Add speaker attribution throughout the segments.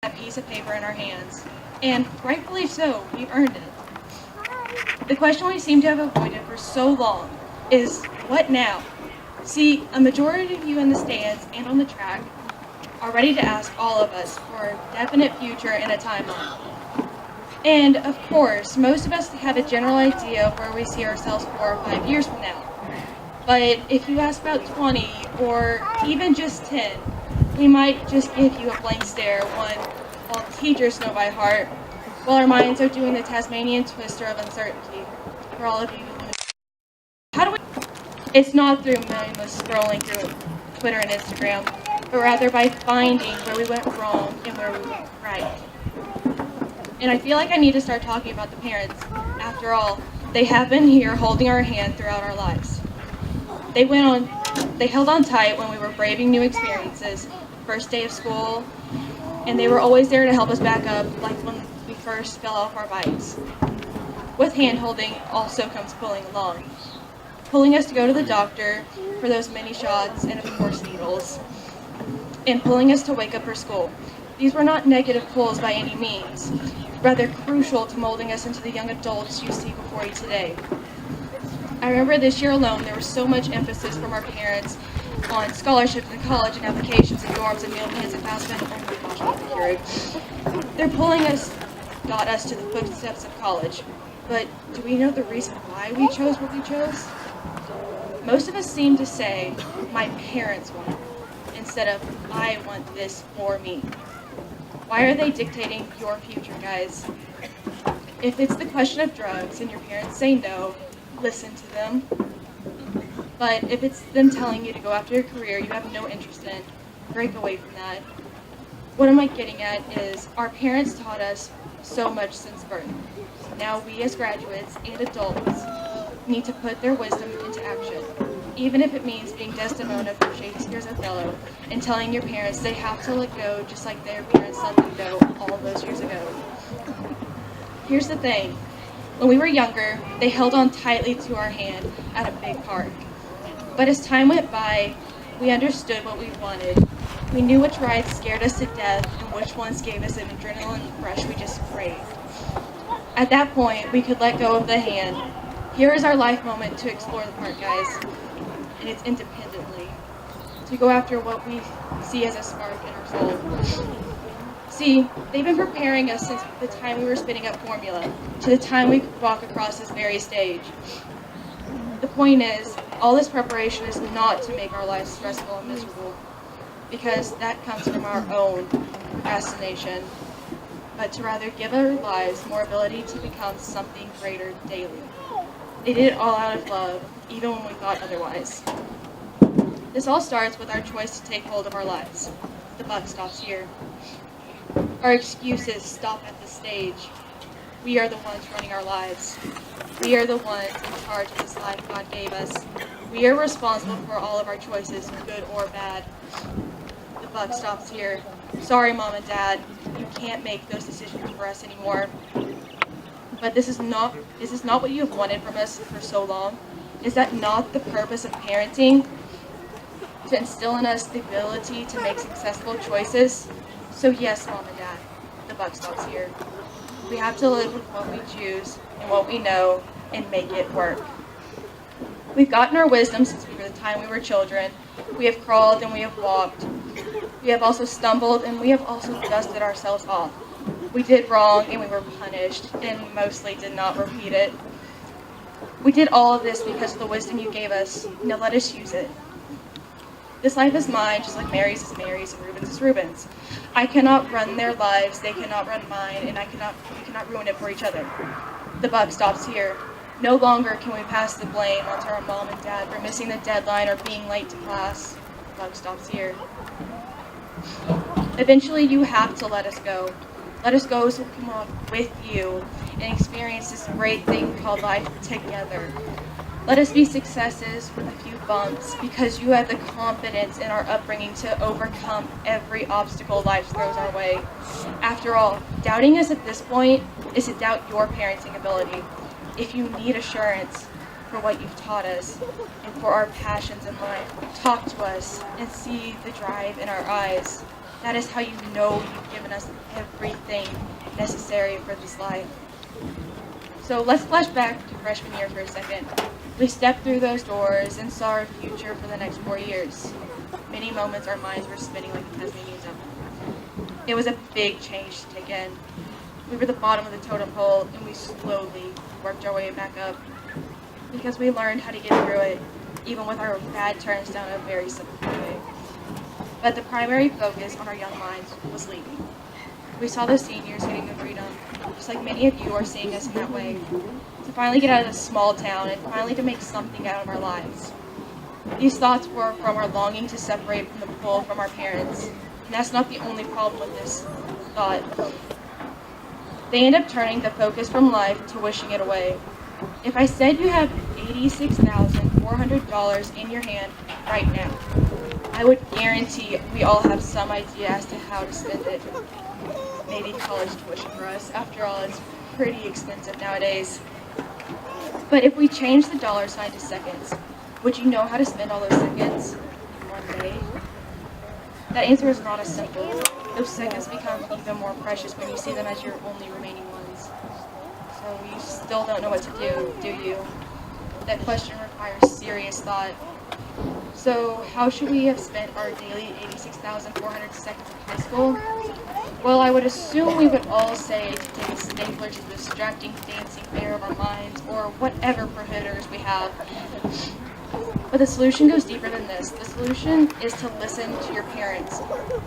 Speaker 1: a piece of paper in our hands. And rightfully so, we earned it. The question we seem to have avoided for so long is, what now? See, a majority of you in the stands and on the track are ready to ask all of us for a definite future and a timeline. And of course, most of us have a general idea of where we see ourselves 4 or 5 years from now. But if you ask about 20 or even just 10, we might just give you a blank stare while teachers know by heart, while our minds are doing the Tasmanian twister of uncertainty. For all of you, how do we? It's not through mindless scrolling through Twitter and Instagram, but rather by finding where we went wrong and where we went right. And I feel like I need to start talking about the parents. After all, they have been here holding our hand throughout our lives. They held on tight when we were braving new experiences, first day of school, and they were always there to help us back up, like when we first fell off our bikes. With hand-holding also comes pulling along. Pulling us to go to the doctor for those mini shots and of course needles. And pulling us to wake up for school. These were not negative pulls by any means, rather crucial to molding us into the young adults you see before you today. I remember this year alone, there was so much emphasis from our parents on scholarships in college and applications and dorms and meal plans and fast food. Oh my gosh, I'm cured. Their pulling us got us to the footsteps of college. But do we know the reason why we chose what we chose? Most of us seem to say, my parents want it, instead of, I want this for me. Why are they dictating your future, guys? If it's the question of drugs and your parents say no, listen to them. But if it's them telling you to go after a career you have no interest in, break away from that. What am I getting at is our parents taught us so much since birth. Now we as graduates and adults need to put their wisdom into action, even if it means being Desdemona from Shakespeare's Othello and telling your parents they have to let go just like their parents let them go all those years ago. Here's the thing. When we were younger, they held on tightly to our hand at a big park. But as time went by, we understood what we wanted. We knew which rides scared us to death and which ones gave us an adrenaline rush we just craved. At that point, we could let go of the hand. Here is our life moment to explore the park, guys. And it's independently. To go after what we see as a spark in our soul. See, they've been preparing us since the time we were spitting up formula, to the time we could walk across this very stage. The point is, all this preparation is not to make our lives stressful and miserable, because that comes from our own procrastination, but to rather give our lives more ability to become something greater daily. They did it all out of love, even when we thought otherwise. This all starts with our choice to take hold of our lives. The buck stops here. Our excuses stop at the stage. We are the ones running our lives. We are the ones in charge of this life God gave us. We are responsible for all of our choices, good or bad. The buck stops here. Sorry, Mom and Dad, you can't make those decisions for us anymore. But this is not what you have wanted from us for so long? Is that not the purpose of parenting? To instill in us the ability to make successful choices? So yes, Mom and Dad, the buck stops here. We have to live with what we choose and what we know and make it work. We've gotten our wisdom since we were the time we were children. We have crawled and we have walked. We have also stumbled and we have also dusted ourselves off. We did wrong and we were punished and mostly did not repeat it. We did all of this because of the wisdom you gave us. Now let us use it. This life is mine, just like Mary's is Mary's and Ruben's is Ruben's. I cannot run their lives, they cannot run mine, and we cannot ruin it for each other. The buck stops here. No longer can we pass the blame onto our mom and dad for missing the deadline or being late to class. The buck stops here. Eventually, you have to let us go. Let us go so we can walk with you and experience this great thing called life together. Let us be successes with a few bumps because you have the confidence in our upbringing to overcome every obstacle life throws our way. After all, doubting us at this point is to doubt your parenting ability. If you need assurance for what you've taught us and for our passions in life, talk to us and see the drive in our eyes. That is how you know you've given us everything necessary for this life. So let's flash back to freshman year for a second. We stepped through those doors and saw our future for the next 4 years. Many moments our minds were spinning like a Tasmanian devil. It was a big change to take in. We were the bottom of the totem pole, and we slowly worked our way back up because we learned how to get through it, even with our bad turns down a very simple way. But the primary focus on our young minds was leaving. We saw the seniors getting the freedom, just like many of you are seeing us in that way, to finally get out of this small town and finally to make something out of our lives. These thoughts were from our longing to separate from the pull from our parents, and that's not the only problem with this thought. They end up turning the focus from life to wishing it away. If I said you have $86,400 in your hand right now, I would guarantee we all have some idea as to how to spend it. Maybe college tuition for us. After all, it's pretty expensive nowadays. But if we change the dollar sign to seconds, would you know how to spend all those seconds in one day? That answer is not as simple. Those seconds become even more precious when you see them as your only remaining ones. So you still don't know what to do you? That question requires serious thought. So how should we have spent our daily 86,400 seconds of high school? Well, I would assume we would all say to take a stapler to the distracting dancing bear of our minds, or whatever prohibitors we have. But the solution goes deeper than this. The solution is to listen to your parents.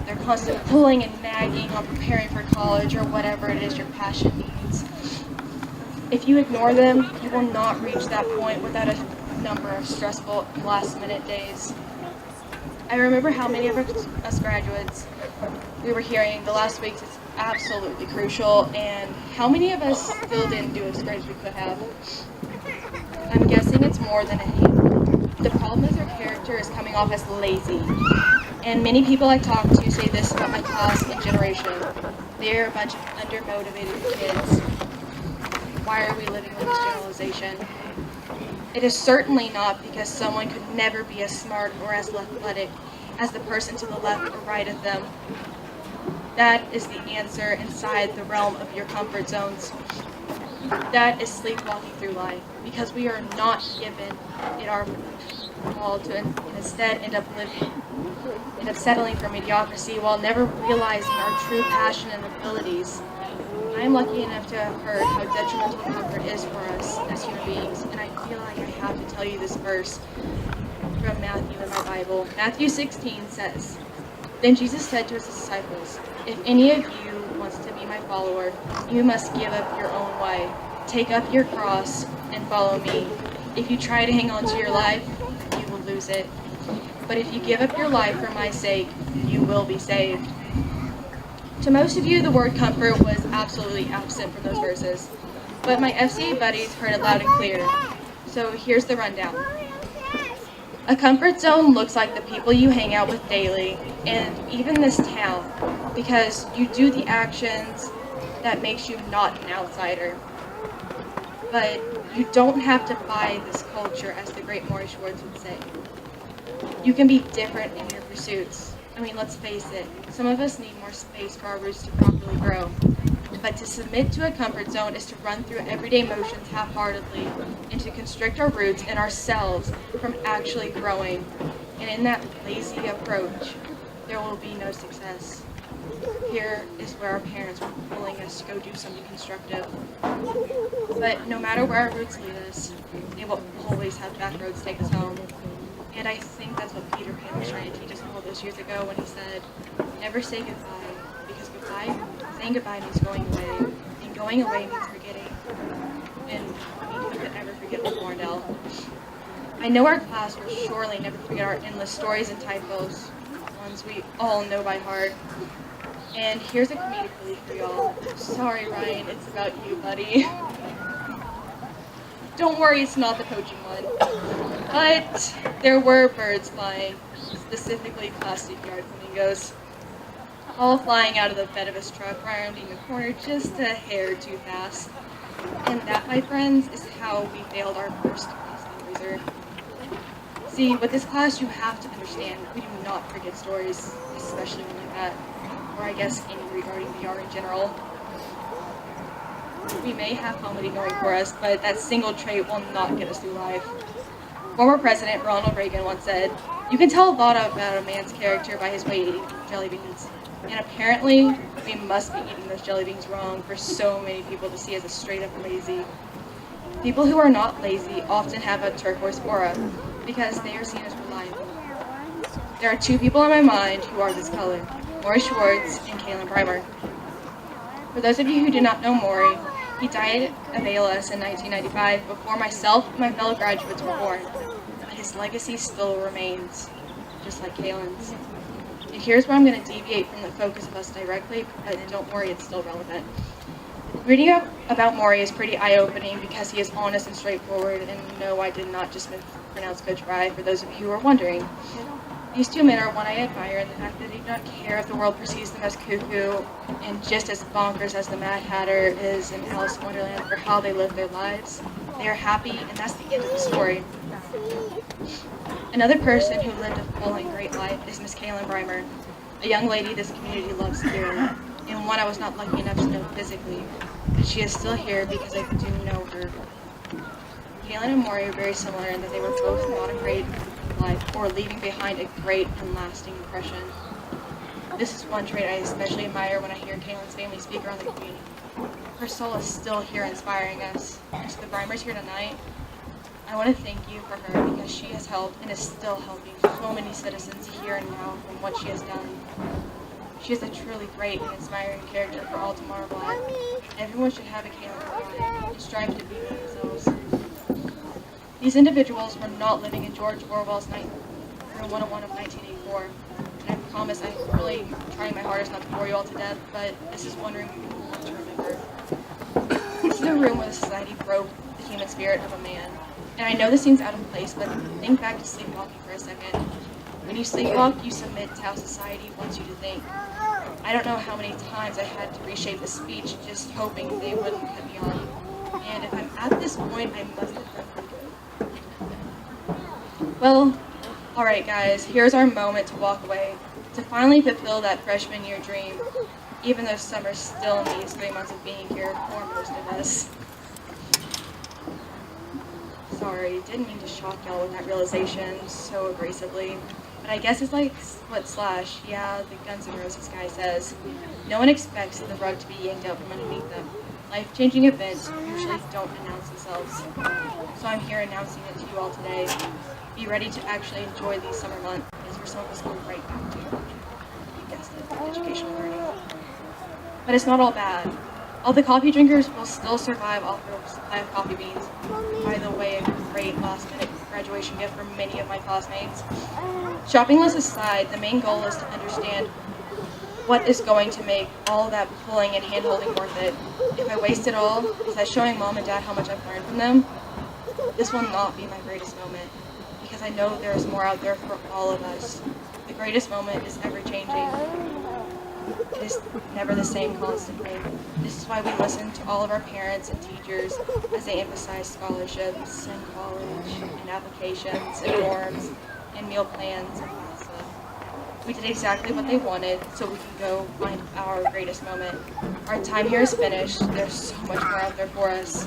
Speaker 1: They're constantly pulling and nagging on preparing for college or whatever it is your passion needs. If you ignore them, you will not reach that point without a number of stressful last-minute days. I remember how many of us graduates we were hearing the last weeks is absolutely crucial, and how many of us still didn't do as great as we could have. I'm guessing it's more than a handful. The problem is our character is coming off as lazy, and many people I talk to say this about my class and generation. They're a bunch of undermotivated kids. Why are we living with this generalization? It is certainly not because someone could never be as smart or as athletic as the person to the left or right of them. That is the answer inside the realm of your comfort zones. That is sleepwalking through life, because we are not given it our all to instead end up settling for mediocrity while never realizing our true passion and abilities. I am lucky enough to have heard how detrimental comfort is for us as human beings, and I feel like I have to tell you this verse from Matthew in my Bible. Matthew 16 says, "Then Jesus said to his disciples, 'If any of you wants to be my follower, you must give up your own way. Take up your cross and follow me. If you try to hang on to your life, you will lose it. But if you give up your life for my sake, you will be saved.'" To most of you, the word comfort was absolutely absent from those verses, but my FCA buddies heard it loud and clear. So here's the rundown. A comfort zone looks like the people you hang out with daily, and even this town, because you do the actions that makes you not an outsider. But you don't have to buy this culture, as the great Maury Schwartz would say. You can be different in your pursuits. I mean, let's face it, some of us need more space for our roots to properly grow. But to submit to a comfort zone is to run through everyday motions half-heartedly and to constrict our roots and ourselves from actually growing. And in that lazy approach, there will be no success. Here is where our parents were pulling us to go do something constructive. But no matter where our roots lead us, they will always have back roads take us home. And I think that's what Peter Pan was trying to teach us all those years ago when he said, never say goodbye, because saying goodbye means going away, and going away means forgetting. And who could ever forget the Thorndale? I know our class will surely never forget our endless stories and typos, ones we all know by heart. And here's a comedic relief for y'all. Sorry, Ryan, it's about you, buddy. Don't worry, it's not the poaching one. But there were birds flying, specifically plastic yard flamingos, all flying out of the bed of his truck, rounding the corner just a hair too fast. And that, my friends, is how we failed our first class fundraiser. See, with this class, you have to understand, we do not forget stories, especially one like that. or I guess any regarding VR in general. We may have comedy going for us, but that single trait will not get us through life. Former President Ronald Reagan once said, "You can tell a lot about a man's character by his way eating jelly beans." And apparently, we must be eating those jelly beans wrong for so many people to see as a straight up lazy. People who are not lazy often have a turquoise aura because they are seen as reliable. There are two people in my mind who are this color, Maury Schwartz and Kaylin Breimer. For those of you who do not know Maury, he died of ALS in 1995 before myself and my fellow graduates were born, but his legacy still remains, just like Kaylin's. And here's where I'm going to deviate from the focus of us directly, but don't worry, it's still relevant. Reading about Maury is pretty eye-opening because he is honest and straightforward, and no, I did not just mispronounce Coach Fry, for those of you who are wondering. These two men are one I admire in the fact that they do not care if the world perceives them as cuckoo and just as bonkers as the Mad Hatter is in Alice in Wonderland for how they live their lives. They are happy, and that's the end of the story. Another person who lived a full and great life is Miss Kaylin Breimer, a young lady this community loves dearly, and one I was not lucky enough to know physically, but she is still here because I do know her. Kaylin and Maury are very similar in that they were both not afraid of life or leaving behind a great and lasting impression. This is one trait I especially admire when I hear Kaylin's family speak around the community. Her soul is still here inspiring us, and to the Breimers here tonight, I want to thank you for her because she has helped and is still helping so many citizens here and now from what she has done. She is a truly great and inspiring character for all to marvel at. Everyone should have a Kaylin and strive to be themselves. These individuals were not living in George Orwell's Room 101 of 1984. And I promise I'm really trying my hardest not to bore you all to death, but this is one room you want to remember. This is a room where society broke the human spirit of a man. And I know this seems out of place, but think back to sleepwalking for a second. When you sleepwalk, you submit to how society wants you to think. I don't know how many times I had to reshape the speech just hoping they wouldn't cut me off. And if I'm at this point, I must have done pretty good. Well, alright guys, here's our moment to walk away, to finally fulfill that freshman year dream, even though summer still needs 3 months of being here for most of us. Sorry, didn't mean to shock y'all with that realization so abrasively, but I guess it's like what Slash, yeah, the Guns N' Roses guy says. No one expects the rug to be yanked out from underneath them. Life-changing events usually don't announce themselves. So I'm here announcing it to you all today. Be ready to actually enjoy these summer months, as we're some of us go right back to, you guessed it, educational learning. But it's not all bad. All the coffee drinkers will still survive off their supply of coffee beans. By the way, a great last-minute graduation gift for many of my classmates. Shopping list aside, the main goal is to understand what is going to make all that pulling and hand-holding worth it. If I waste it all, is that showing mom and dad how much I've learned from them? This will not be my greatest moment, because I know there is more out there for all of us. The greatest moment is ever-changing. It is never the same constantly. This is why we listen to all of our parents and teachers as they emphasize scholarships and college and applications and dorms and meal plans and all that stuff. We did exactly what they wanted so we can go find our greatest moment. Our time here is finished. There's so much more out there for us.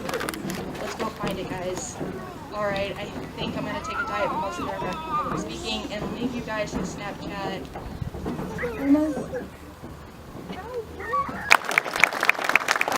Speaker 1: Let's go find it, guys. Alright, I think I'm going to take a diet from most of our public speaking and leave you guys to Snapchat.